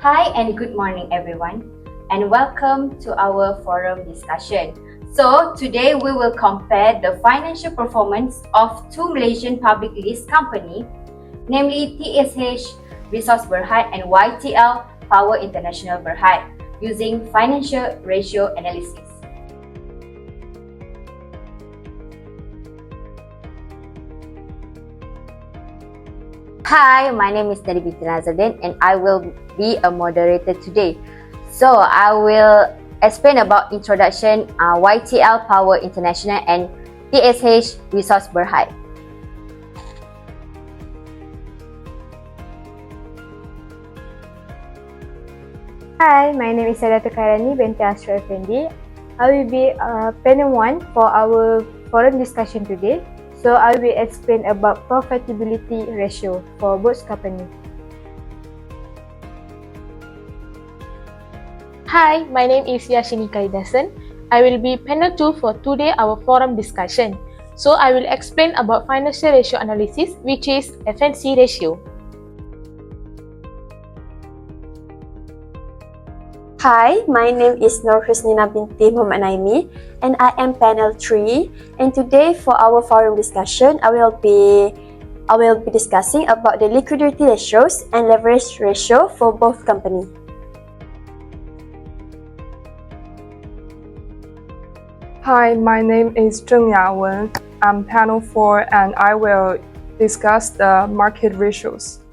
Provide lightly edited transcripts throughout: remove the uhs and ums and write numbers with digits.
Hi and good morning everyone, and welcome to our forum discussion. So today we will compare the financial performance of two Malaysian public lease company, namely TSH Resource Berhad and YTL Power International Berhad, using financial ratio analysis. Hi, my name is Nadi Binti Nazardin and I will be a moderator today. So I will explain about introduction YTL Power International and TSH Resource Berhad. Hi, my name is Sadatu Karani binti Ashraf Effendi. I will be panel 1 for our forum discussion today. So I will explain about profitability ratio for both companies. Hi, my name is Yashini Kaidasan. I will be panel 2 for today our forum discussion. So I will explain about financial ratio analysis, which is FNC ratio. Hi, my name is Nur Husnina binti Muhammad Naimi and I am panel 3, and today for our forum discussion I will be discussing about the liquidity ratios and leverage ratio for both companies. Hi, my name is Zheng Yawen. I'm panel 4 and I will discuss the market ratios.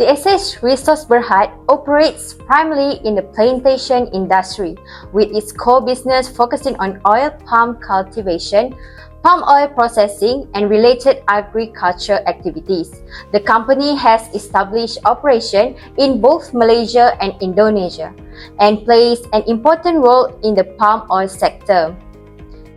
TSH Resource Berhad operates primarily in the plantation industry, with its core business focusing on oil palm cultivation, palm oil processing, and related agriculture activities. The company has established operation in both Malaysia and Indonesia and plays an important role in the palm oil sector.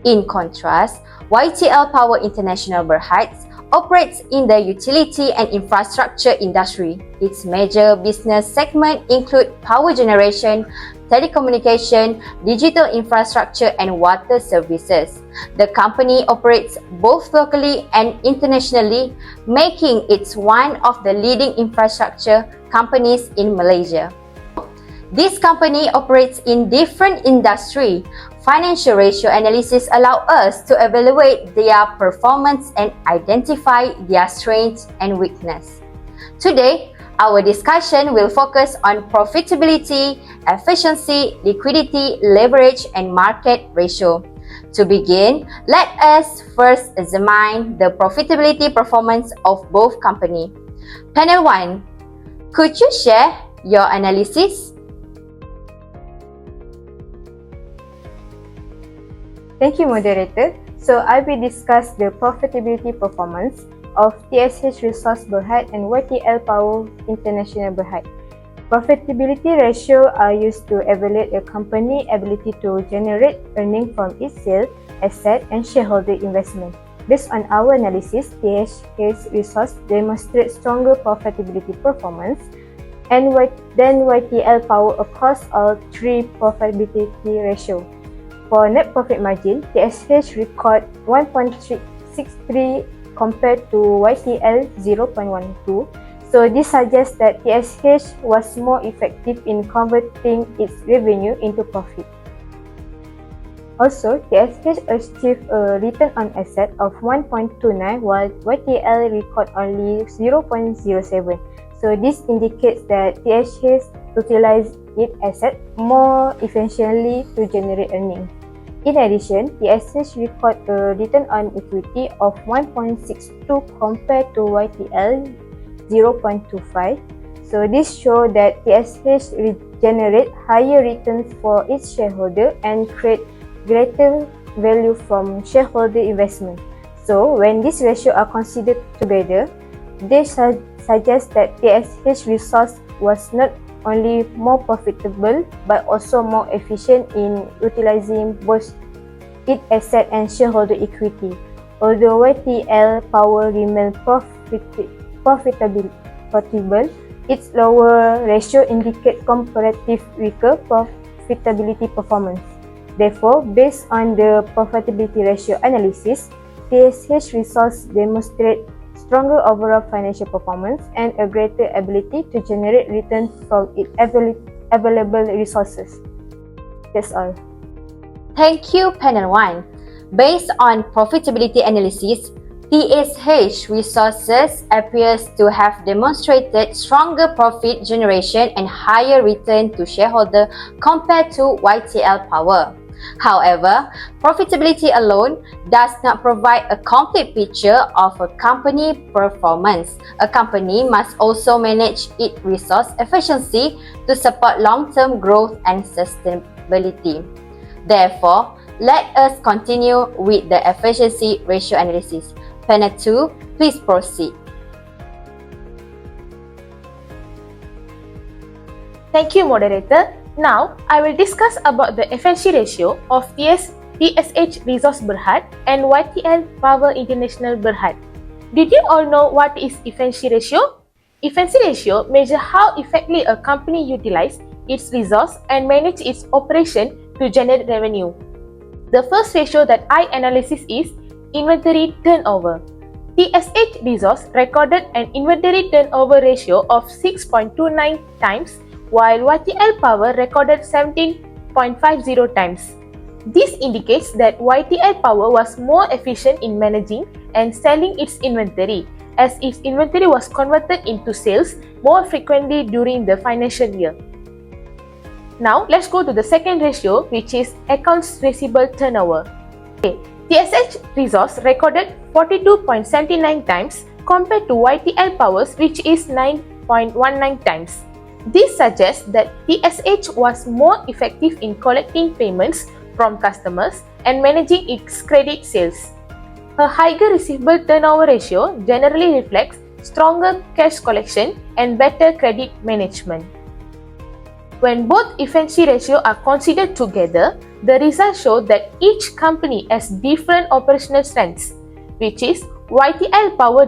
In contrast, YTL Power International Berhad operates in the utility and infrastructure industry. Its major business segments include power generation, telecommunication, digital infrastructure, and water services. The company operates both locally and internationally, making it one of the leading infrastructure companies in Malaysia. This company operates in different industries. Financial ratio analysis allow us to evaluate their performance and identify their strengths and weakness. Today, our discussion will focus on profitability, efficiency, liquidity, leverage, and market ratio. To begin, let us first examine the profitability performance of both companies. Panel 1, could you share your analysis? Thank you, moderator. So I will discuss the profitability performance of TSH Resource Berhad and YTL Power International Berhad. Profitability ratio are used to evaluate a company's ability to generate earnings from its sale, asset, and shareholder investment. Based on our analysis, TSH Resource demonstrates stronger profitability performance than YTL Power across all three profitability ratios. For net profit margin, TSH record 1.63 compared to YTL 0.12. So this suggests that TSH was more effective in converting its revenue into profit. Also, TSH achieved a return on asset of 1.29 while YTL record only 0.07. So this indicates that TSH utilized its asset more efficiently to generate earnings. In addition, TSH record a return on equity of 1.62 compared to YTL 0.25. So this shows that TSH generate higher returns for its shareholder and create greater value from shareholder investment. So when these ratios are considered together, they suggest that TSH Resource was not only more profitable but also more efficient in utilizing both its asset and shareholder equity. Although YTL Power remained profitable, Its lower ratio indicates comparative weaker profitability performance. Therefore, based on the profitability ratio analysis, TSH results demonstrate stronger overall financial performance and a greater ability to generate return from its available resources. That's all. Thank you, Panel 1. Based on profitability analysis, TSH Resources appears to have demonstrated stronger profit generation and higher return to shareholder compared to YTL Power. However, profitability alone does not provide a complete picture of a company performance. A company must also manage its resource efficiency to support long-term growth and sustainability. Therefore, let us continue with the efficiency ratio analysis. Panel 2, please proceed. Thank you, moderator. Now, I will discuss about the efficiency ratio of TSH Resource Berhad and YTL Power International Berhad. Did you all know what is efficiency ratio? Efficiency ratio measures how effectively a company utilizes its resource and manage its operation to generate revenue. The first ratio that I analysis is inventory turnover. TSH Resource recorded an inventory turnover ratio of 6.29 times, while YTL Power recorded 17.50 times. This indicates that YTL Power was more efficient in managing and selling its inventory, as its inventory was converted into sales more frequently during the financial year. Now, let's go to the second ratio, which is accounts receivable turnover. TSH Resource recorded 42.79 times compared to YTL Power's, which is 9.19 times. This suggests that TSH was more effective in collecting payments from customers and managing its credit sales. A higher receivable turnover ratio generally reflects stronger cash collection and better credit management. When both efficiency ratios are considered together, the results show that each company has different operational strengths, which is YTL Power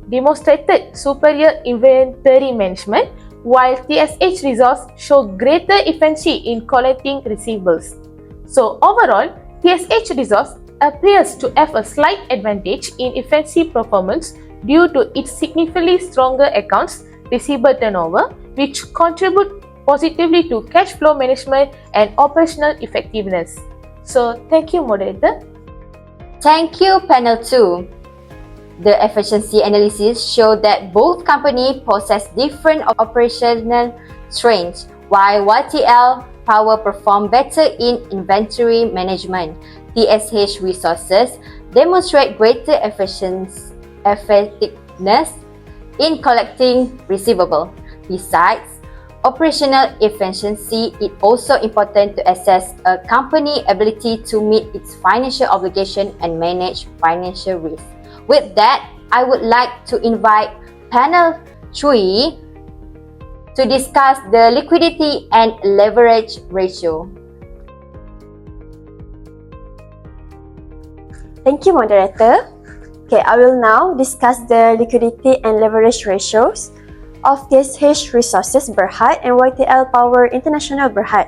demonstrated superior inventory management, while TSH Resource showed greater efficiency in collecting receivables. So overall, TSH Resource appears to have a slight advantage in efficiency performance due to its significantly stronger accounts receivable turnover, which contribute positively to cash flow management and operational effectiveness. So, thank you, moderator. Thank you, Panel 2. The efficiency analysis showed that both companies possess different operational strengths, while YTL Power performed better in inventory management. TSH Resources demonstrate greater effectiveness in collecting receivables. Besides operational efficiency, it is also important to assess a company's ability to meet its financial obligation and manage financial risk. With that, I would like to invite Panel 3 to discuss the liquidity and leverage ratio. Thank you, moderator. Okay, I will now discuss the liquidity and leverage ratios of TSH Resources Berhad and YTL Power International Berhad.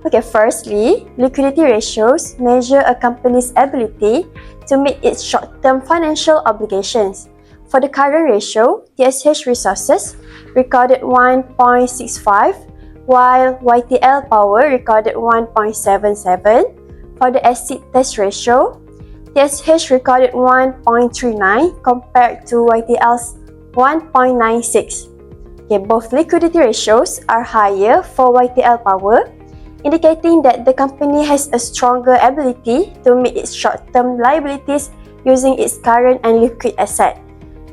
Okay, firstly, liquidity ratios measure a company's ability to meet its short-term financial obligations. For the current ratio, TSH Resources recorded 1.65, while YTL Power recorded 1.77. For the acid test ratio, TSH recorded 1.39 compared to YTL's 1.96. Okay, both liquidity ratios are higher for YTL Power, indicating that the company has a stronger ability to meet its short-term liabilities using its current and liquid asset.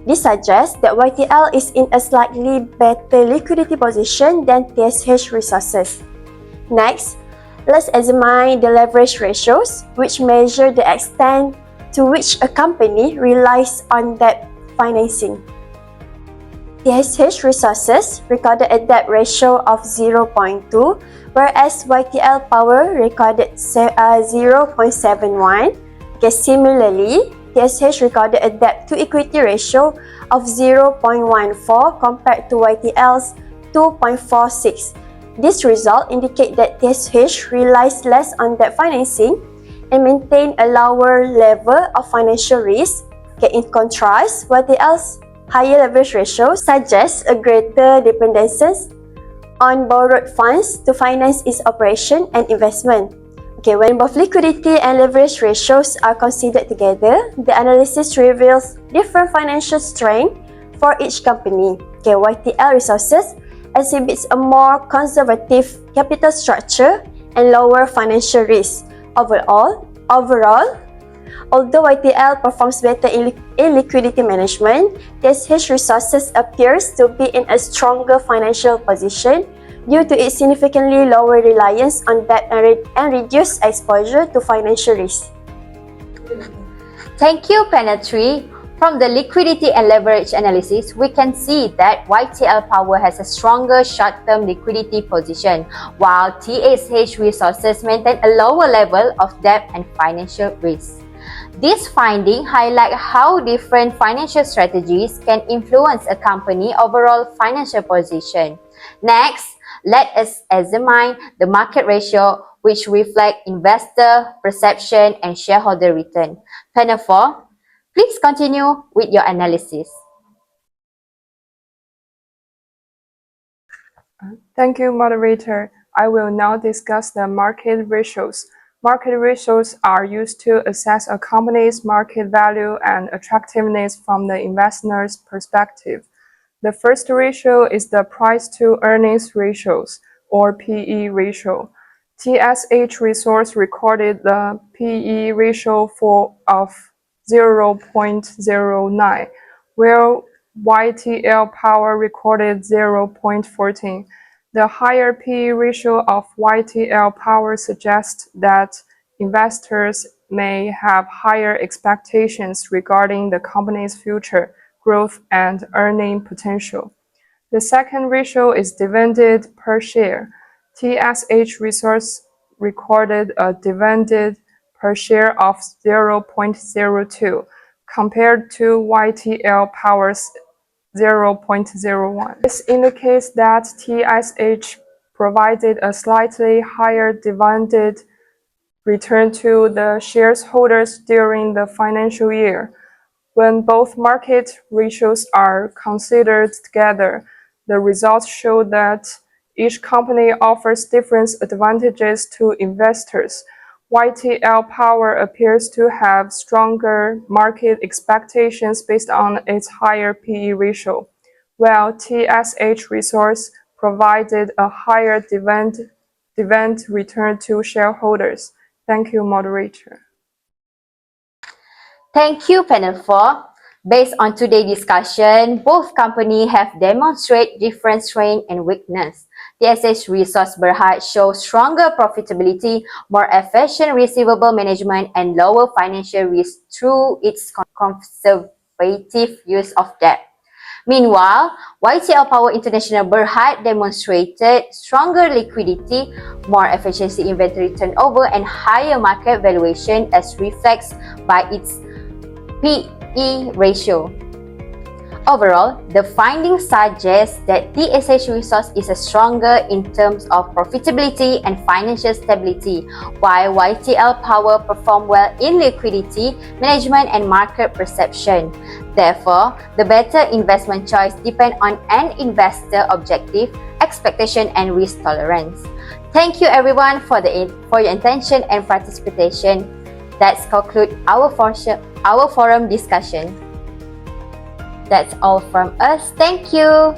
This suggests that YTL is in a slightly better liquidity position than TSH Resources. Next, let's examine the leverage ratios, which measure the extent to which a company relies on debt financing. TSH Resources recorded a debt ratio of 0.2, whereas YTL Power recorded 0.71. Okay, similarly, TSH recorded a debt-to-equity ratio of 0.14 compared to YTL's 2.46. This result indicates that TSH relies less on debt financing and maintain a lower level of financial risk. Okay, in contrast, YTL's higher leverage ratio suggests a greater dependence on borrowed funds to finance its operation and investment. Okay, when both liquidity and leverage ratios are considered together, the analysis reveals different financial strength for each company. Okay, YTL Resources exhibits a more conservative capital structure and lower financial risk. Overall, although YTL performs better in liquidity management, TSH Resources appears to be in a stronger financial position due to its significantly lower reliance on debt and reduced exposure to financial risk. Thank you, Panel 3. From the liquidity and leverage analysis, we can see that YTL Power has a stronger short-term liquidity position, while TSH Resources maintain a lower level of debt and financial risk. This finding highlights how different financial strategies can influence a company's overall financial position. Next, let us examine the market ratio, which reflect investor perception and shareholder return. Panel 4, please continue with your analysis. Thank you, moderator. I will now discuss the market ratios. Market ratios are used to assess a company's market value and attractiveness from the investor's perspective. The first ratio is the price-to-earnings ratios, or PE ratio. TSH Resource recorded the PE ratio of 0.09, where YTL Power recorded 0.14. The higher PE ratio of YTL Power suggests that investors may have higher expectations regarding the company's future growth and earning potential. The second ratio is dividend per share. TSH Resource recorded a dividend per share of 0.02 compared to YTL Power's 0.01. This indicates that TSH provided a slightly higher dividend return to the shareholders during the financial year. When both market ratios are considered together, the results show that each company offers different advantages to investors. YTL Power appears to have stronger market expectations based on its higher PE ratio, while TSH Resource provided a higher dividend return to shareholders. Thank you, moderator. Thank you, Panel 4. Based on today's discussion, both companies have demonstrated different strengths and weakness. TSH Resource Berhad shows stronger profitability, more efficient receivable management, and lower financial risk through its conservative use of debt. Meanwhile, YTL Power International Berhad demonstrated stronger liquidity, more efficiency inventory turnover, and higher market valuation as reflects by its PE ratio. Overall, the findings suggest that TSH Resource is stronger in terms of profitability and financial stability, while YTL Power performed well in liquidity, management, and market perception. Therefore, the better investment choice depends on an investor objective, expectation, and risk tolerance. Thank you everyone for your attention and participation. That's conclude our forum discussion. That's all from us. Thank you.